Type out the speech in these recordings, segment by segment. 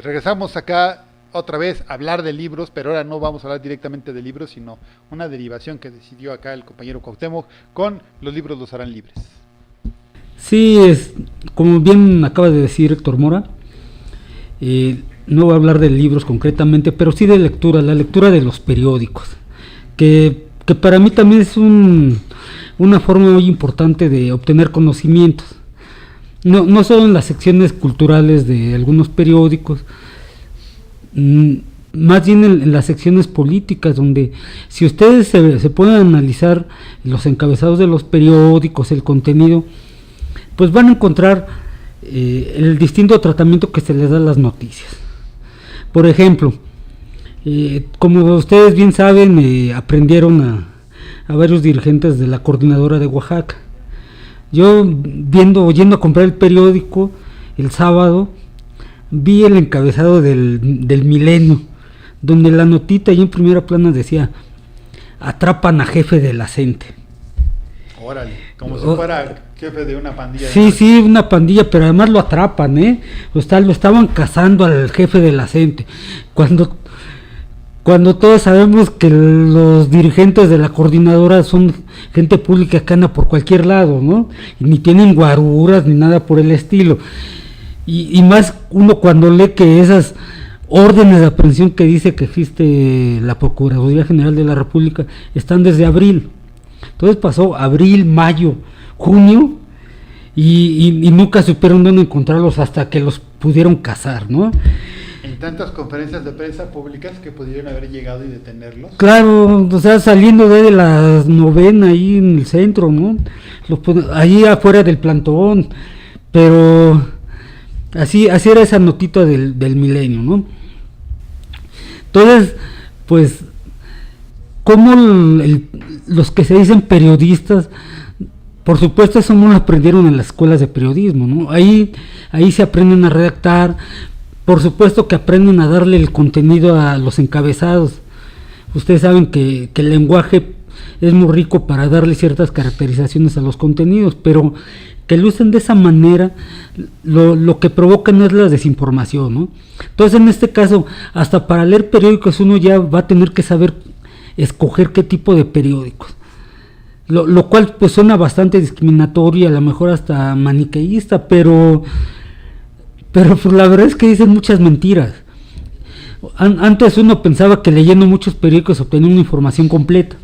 Pues regresamos acá otra vez a hablar de libros, pero ahora no vamos a hablar directamente de libros, sino una derivación que decidió acá el compañero Cuauhtémoc con los libros los harán libres. Sí, como bien acaba de decir Héctor Mora, no voy a hablar de libros concretamente, pero sí de lectura, la lectura de los periódicos, que para mí también es una forma muy importante de obtener conocimientos. No solo en las secciones culturales de algunos periódicos, más bien en las secciones políticas, donde si ustedes se pueden analizar los encabezados de los periódicos, el contenido, pues van a encontrar el distinto tratamiento que se les da a las noticias. Por ejemplo, como ustedes bien saben, aprendieron a varios dirigentes de la coordinadora de Oaxaca. Yo yendo a comprar el periódico el sábado, vi el encabezado del Milenio, donde la notita ahí en primera plana decía: atrapan a jefe de la CENTE. Órale, como si fuera jefe de una pandilla. Sí, una pandilla, pero además lo atrapan, o sea, lo estaban cazando al jefe de la CENTE. Cuando todos sabemos que los dirigentes de la coordinadora son gente pública que anda por cualquier lado, ¿no? Y ni tienen guaruras ni nada por el estilo. Y más uno cuando lee que esas órdenes de aprehensión que dice que existe la Procuraduría General de la República están desde abril. Entonces pasó abril, mayo, junio y nunca supieron dónde encontrarlos hasta que los pudieron cazar, ¿no? En tantas conferencias de prensa públicas que pudieron haber llegado y detenerlos. Claro, o sea, saliendo de la novena ahí en el centro, ¿no? Ahí afuera del plantón, pero así era esa notita del Milenio, ¿no? Entonces, pues, como los que se dicen periodistas, por supuesto eso no lo aprendieron en las escuelas de periodismo, ¿no? Ahí se aprenden a redactar. Por supuesto que aprenden a darle el contenido a los encabezados. Ustedes saben que el lenguaje es muy rico para darle ciertas caracterizaciones a los contenidos, pero que lo usen de esa manera, lo que provocan es la desinformación, ¿no? Entonces, en este caso, hasta para leer periódicos uno ya va a tener que saber escoger qué tipo de periódicos. Lo cual pues suena bastante discriminatorio y a lo mejor hasta maniqueísta, pero pues la verdad es que dicen muchas mentiras. Antes uno pensaba que leyendo muchos periódicos obtenía una información completa.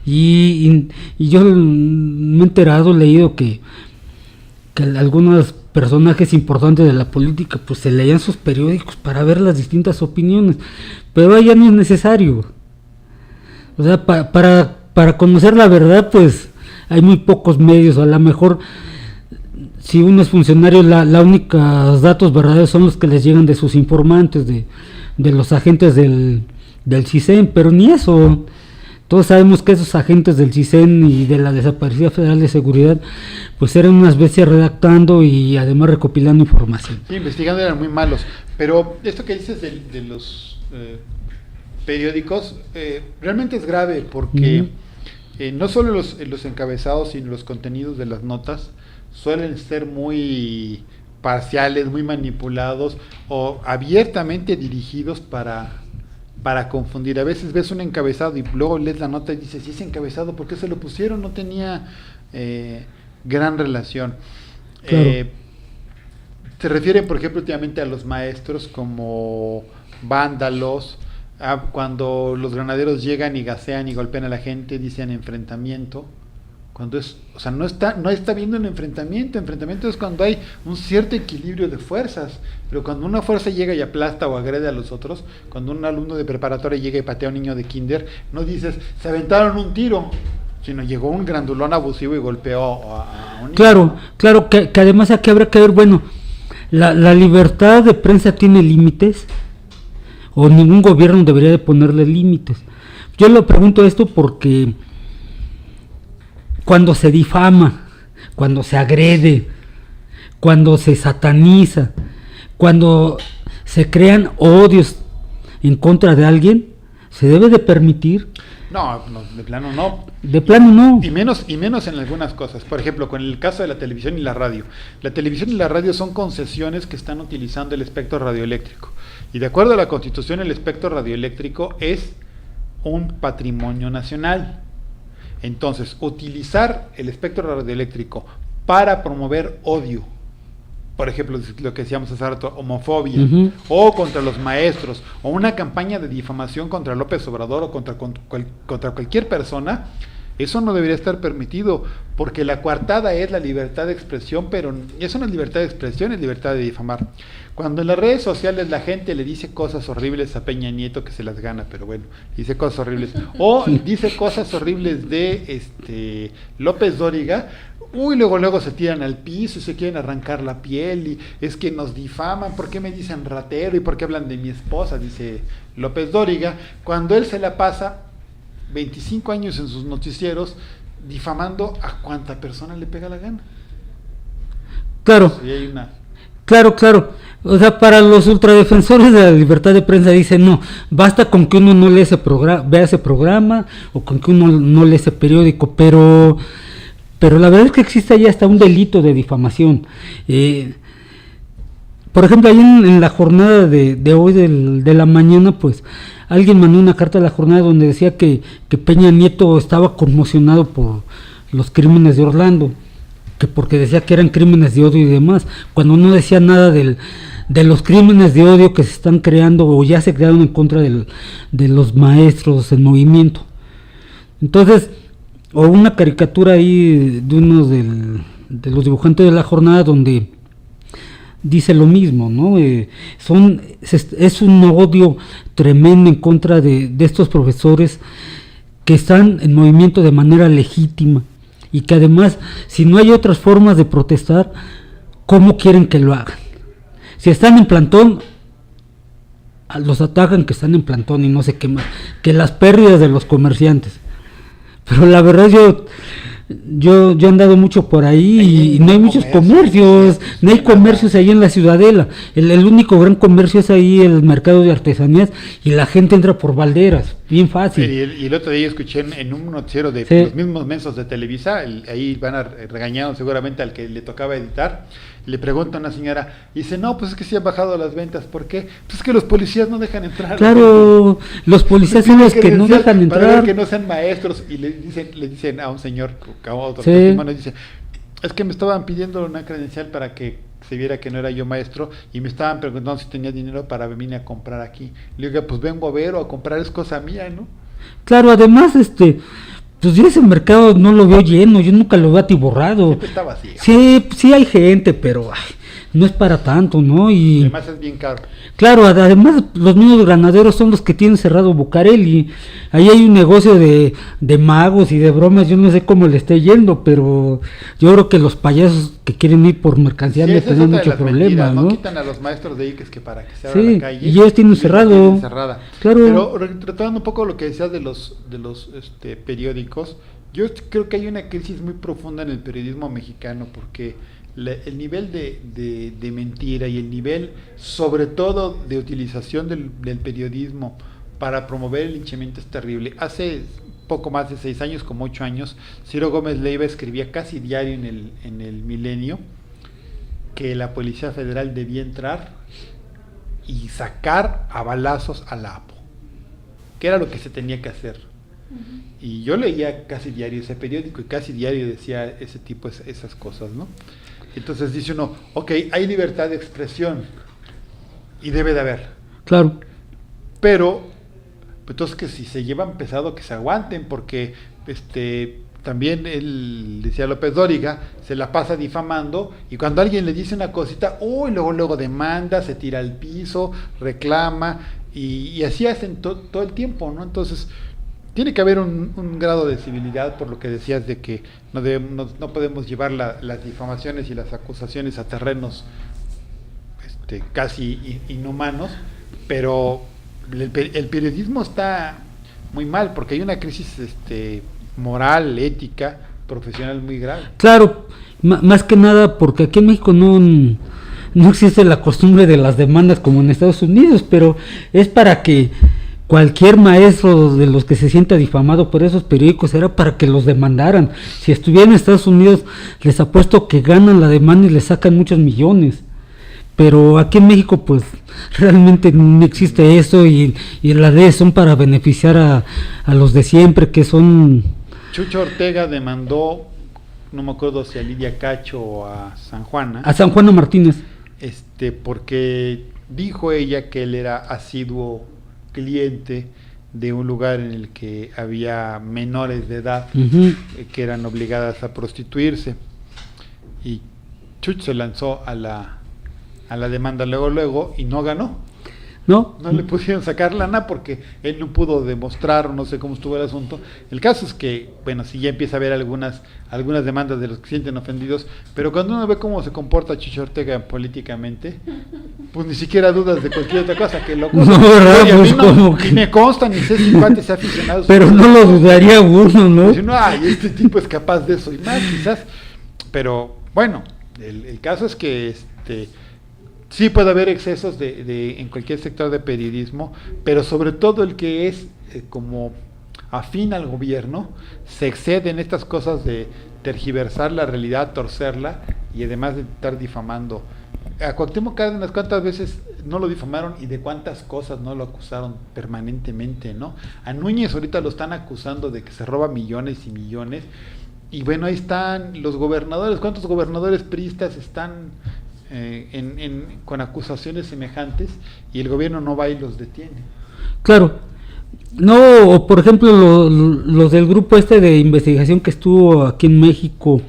Y yo me he enterado, leído que algunos personajes importantes de la política pues se leían sus periódicos para ver las distintas opiniones. Pero ahora ya no es necesario. O sea, para conocer la verdad pues hay muy pocos medios. A lo mejor si uno es funcionario, la única datos verdaderos son los que les llegan de sus informantes, de los agentes del CISEN, pero ni eso. Todos sabemos que esos agentes del CISEN y de la Desaparecida Federal de Seguridad, pues eran unas bestias redactando y además recopilando información. Sí, investigando eran muy malos. Pero esto que dices de los periódicos, realmente es grave porque no solo los encabezados, sino los contenidos de las notas suelen ser muy parciales, muy manipulados o abiertamente dirigidos para confundir. A veces ves un encabezado y luego lees la nota y dices, si ese encabezado, ¿por qué se lo pusieron? No tenía gran relación. Claro. Se refieren, por ejemplo, últimamente a los maestros como vándalos. Cuando los granaderos llegan y gasean y golpean a la gente, dicen enfrentamiento. Cuando no está viendo un enfrentamiento es cuando hay un cierto equilibrio de fuerzas, pero cuando una fuerza llega y aplasta o agrede a los otros, cuando un alumno de preparatoria llega y patea a un niño de kinder, no dices, se aventaron un tiro, sino llegó un grandulón abusivo y golpeó a un niño. Claro, que además aquí habrá que ver, bueno, la libertad de prensa tiene límites, o ningún gobierno debería de ponerle límites. Yo le pregunto esto porque cuando se difama, cuando se agrede, cuando se sataniza, cuando se crean odios en contra de alguien, ¿Se debe de permitir? No, de plano no. De plano no. Y menos en algunas cosas. Por ejemplo, con el caso de la televisión y la radio. La televisión y la radio son concesiones que están utilizando el espectro radioeléctrico. Y de acuerdo a la Constitución, el espectro radioeléctrico es un patrimonio nacional. Entonces, utilizar el espectro radioeléctrico para promover odio, por ejemplo, lo que decíamos hace rato, homofobia, o contra los maestros, o una campaña de difamación contra López Obrador o contra cualquier persona, eso no debería estar permitido, porque la coartada es la libertad de expresión, pero eso no es libertad de expresión, es libertad de difamar. Cuando en las redes sociales la gente le dice cosas horribles a Peña Nieto, que se las gana, pero bueno, dice cosas horribles, o dice cosas horribles de López Dóriga, luego se tiran al piso y se quieren arrancar la piel, y es que nos difaman, ¿por qué me dicen ratero y por qué hablan de mi esposa? Dice López Dóriga, cuando él se la pasa 25 años en sus noticieros difamando a cuanta persona le pega la gana. Claro. Sí, hay una... Claro. O sea, para los ultradefensores de la libertad de prensa dicen, no, basta con que uno no lea vea ese programa, o con que uno no lee ese periódico, pero la verdad es que existe ahí hasta un delito de difamación. Por ejemplo, ahí en la jornada de hoy de la mañana, pues alguien mandó una carta a la jornada donde decía que Peña Nieto estaba conmocionado por los crímenes de Orlando, que porque decía que eran crímenes de odio y demás, cuando no decía nada de los crímenes de odio que se están creando o ya se crearon en contra de los maestros en movimiento. Entonces, o una caricatura ahí de uno de los dibujantes de la jornada donde dice lo mismo, ¿no? Es un odio tremendo en contra de estos profesores que están en movimiento de manera legítima, y que además, si no hay otras formas de protestar, ¿cómo quieren que lo hagan? Si están en plantón, los atacan que están en plantón y no sé qué más, que las pérdidas de los comerciantes. Pero la verdad yo he andado mucho por ahí y no hay muchos comercios, no hay comercios ahí en la Ciudadela. El único gran comercio es ahí el mercado de artesanías, y la gente entra por balderas, bien fácil. Y el otro día escuché en un noticiero de los mismos mensos de Televisa, ahí van a regañar seguramente al que le tocaba editar. Le pregunta a una señora, y dice, no, pues es que sí han bajado las ventas. ¿Por qué? Pues es que los policías no dejan entrar. Claro, los policías son los que no dejan entrar. Para ver que no sean maestros. Y le dicen a un señor, a otro testimonio, dice, es que me estaban pidiendo una credencial para que se viera que no era yo maestro, y me estaban preguntando si tenía dinero para venir a comprar aquí. Le digo, pues vengo a ver o a comprar, es cosa mía, ¿no? Claro, además, pues yo ese mercado no lo veo lleno, yo nunca lo veo atiborrado. Siempre está vacío. Sí hay gente, pero no es para tanto, ¿no? Y además es bien caro. Claro, además los mismos granaderos son los que tienen cerrado Bucareli. Ahí hay un negocio de magos y de bromas, yo no sé cómo le esté yendo, pero yo creo que los payasos que quieren ir por mercancía no tienen mucho problema, ¿no? Quitan a los maestros de Iques que para que se abra la calle. Y ellos tienen cerrado. Claro. Pero retomando un poco lo que decías de los periódicos, yo creo que hay una crisis muy profunda en el periodismo mexicano, porque el nivel de mentira y el nivel, sobre todo, de utilización del periodismo para promover el linchamiento es terrible. Hace poco más de 6 años, como 8 años, Ciro Gómez Leiva escribía casi diario en el Milenio que la Policía Federal debía entrar y sacar a balazos a la APO, que era lo que se tenía que hacer. Y yo leía casi diario ese periódico y casi diario decía ese tipo, esas cosas, ¿no? Entonces dice uno, ok, hay libertad de expresión y debe de haber. Claro. Pero, entonces que si se llevan pesado, que se aguanten, porque también él, decía López Dóriga, se la pasa difamando, y cuando alguien le dice una cosita, luego demanda, se tira al piso, reclama, y así hacen todo el tiempo, ¿no? Entonces, tiene que haber un grado de civilidad, por lo que decías de que no podemos llevar las difamaciones y las acusaciones a terrenos casi inhumanos, pero el periodismo está muy mal, porque hay una crisis moral, ética, profesional muy grave. Claro, más que nada porque aquí en México no existe la costumbre de las demandas como en Estados Unidos, pero es para que cualquier maestro de los que se sienta difamado por esos periódicos era para que los demandaran. Si estuvieran en Estados Unidos, les apuesto que ganan la demanda y les sacan muchos millones. Pero aquí en México pues realmente no existe eso, y las leyes son para beneficiar a los de siempre, que son... Chucho Ortega demandó, no me acuerdo si a Lidia Cacho o a San Juana. A San Juana Martínez. Porque dijo ella que él era asiduo cliente de un lugar en el que había menores de edad que eran obligadas a prostituirse, y Chucho se lanzó a la demanda luego y no ganó. No le pudieron sacar lana porque él no pudo demostrar, no sé cómo estuvo el asunto. El caso es que, bueno, sí ya empieza a haber algunas demandas de los que se sienten ofendidos, pero cuando uno ve cómo se comporta Chucho Ortega políticamente, pues ni siquiera dudas de cualquier otra cosa que lo cosa. No, ¿verdad? Pues como que... Ni me consta, ni sé si cuántos aficionados. Pero no lo dudaría uno, ¿no? Pues, ay, este tipo es capaz de eso y más, quizás. Pero, bueno, el caso es que sí puede haber excesos en cualquier sector de periodismo, pero sobre todo el que es como afín al gobierno, se excede en estas cosas de tergiversar la realidad, torcerla, y además de estar difamando. A Cuauhtémoc Cárdenas, ¿cuántas veces no lo difamaron y de cuántas cosas no lo acusaron permanentemente, ¿no? A Núñez ahorita lo están acusando de que se roba millones y millones, y bueno, ahí están los gobernadores. ¿Cuántos gobernadores priistas están con acusaciones semejantes y el gobierno no va y los detiene? Claro. No, o por ejemplo los del grupo de investigación que estuvo aquí en México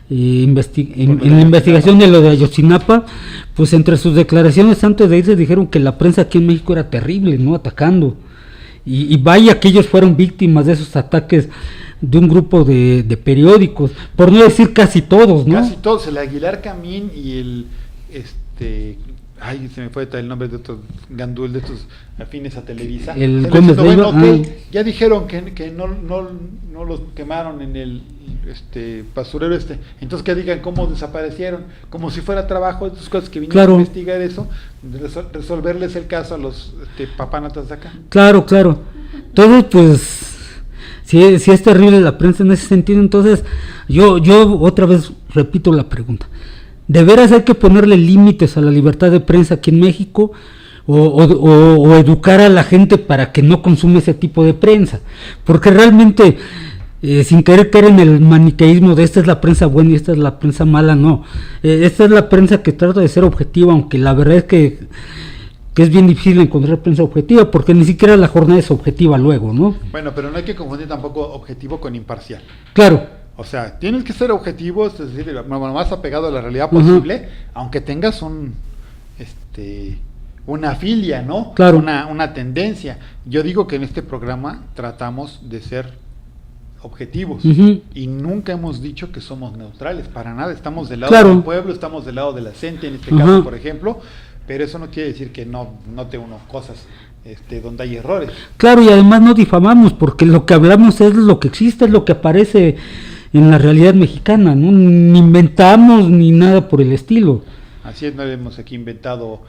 en la investigación de lo de Ayotzinapa, pues entre sus declaraciones antes de irse dijeron que la prensa aquí en México era terrible, ¿no? Atacando, y vaya que ellos fueron víctimas de esos ataques de un grupo de periódicos, por no decir casi todos, ¿no? Casi todos, el Aguilar Camín y el se me fue el nombre de otros gandul, de estos afines a Televisa. El Gómez de ya dijeron que no los quemaron en el basurero entonces que digan cómo desaparecieron, como si fuera trabajo de esas cosas que vinieron a investigar eso, resolverles el caso a los papanatas de acá. Claro. Entonces, pues si es terrible la prensa en ese sentido. Entonces yo otra vez repito la pregunta: ¿de veras hay que ponerle límites a la libertad de prensa aquí en México, o educar a la gente para que no consume ese tipo de prensa? Porque realmente, sin querer caer en el maniqueísmo de esta es la prensa buena y esta es la prensa mala, no. Esta es la prensa que trata de ser objetiva, aunque la verdad es que es bien difícil encontrar prensa objetiva, porque ni siquiera la jornada es objetiva luego, ¿no? Bueno, pero no hay que confundir tampoco objetivo con imparcial. Claro. O sea, tienes que ser objetivo, es decir, lo más apegado a la realidad posible, aunque tengas una filia, ¿no? Claro. Una tendencia. Yo digo que en este programa tratamos de ser objetivos, y nunca hemos dicho que somos neutrales, para nada. Estamos del lado del pueblo, estamos del lado de la gente, en este caso, por ejemplo, pero eso no quiere decir que no te uno cosas donde hay errores. Claro, y además no difamamos, porque lo que hablamos es lo que existe, es lo que aparece en la realidad mexicana, ¿no? Ni inventamos ni nada por el estilo. Así es, no hemos aquí inventado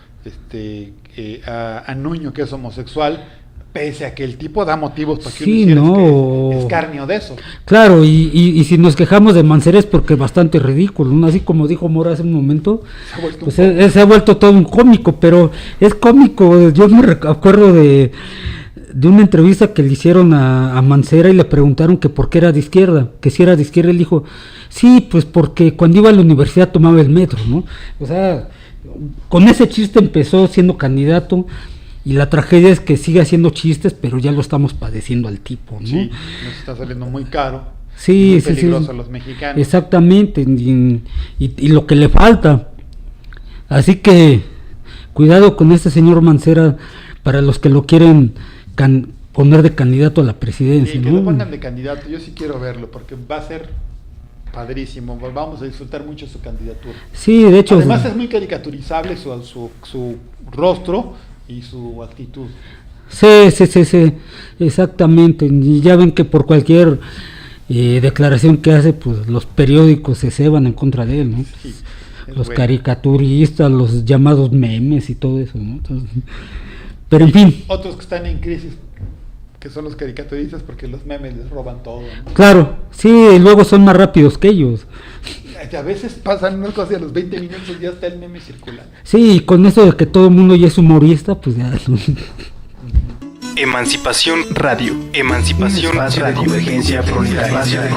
a Nuño, que es homosexual, pese a que el tipo da motivos para que uno hiciera escarnio de eso. Claro, y si nos quejamos de Mancera es porque es bastante ridículo, ¿no? Así como dijo Mora hace un momento, se ha vuelto todo un cómico, pero es cómico. Yo me acuerdo de una entrevista que le hicieron a Mancera y le preguntaron que por qué era de izquierda, que si era de izquierda. Él dijo, sí, pues porque cuando iba a la universidad tomaba el metro, ¿no? O sea, con ese chiste empezó siendo candidato, y la tragedia es que sigue haciendo chistes, pero ya lo estamos padeciendo al tipo, ¿no? Sí, nos está saliendo muy caro. Sí, muy peligroso a los mexicanos. Exactamente, y lo que le falta. Así que cuidado con este señor Mancera, para los que lo quieren poner de candidato a la presidencia. Sí, que lo pongan de candidato, yo sí quiero verlo, porque va a ser padrísimo, vamos a disfrutar mucho su candidatura. Sí, de hecho. Además es muy caricaturizable su rostro y su actitud. Sí, exactamente. Y ya ven que por cualquier declaración que hace, pues los periódicos se ceban en contra de él, ¿no? Sí, los caricaturistas, los llamados memes y todo eso, ¿no? Entonces, Pero en fin. Otros que están en crisis, que son los caricaturistas, porque los memes les roban todo, ¿no? Claro, sí, luego son más rápidos que ellos. A veces pasan unas cosas y a los 20 minutos ya está el meme circulando. Sí, y con eso de que todo el mundo ya es humorista, pues ya. Emancipación Radio. Emancipación Radio. De convergencia proletaria.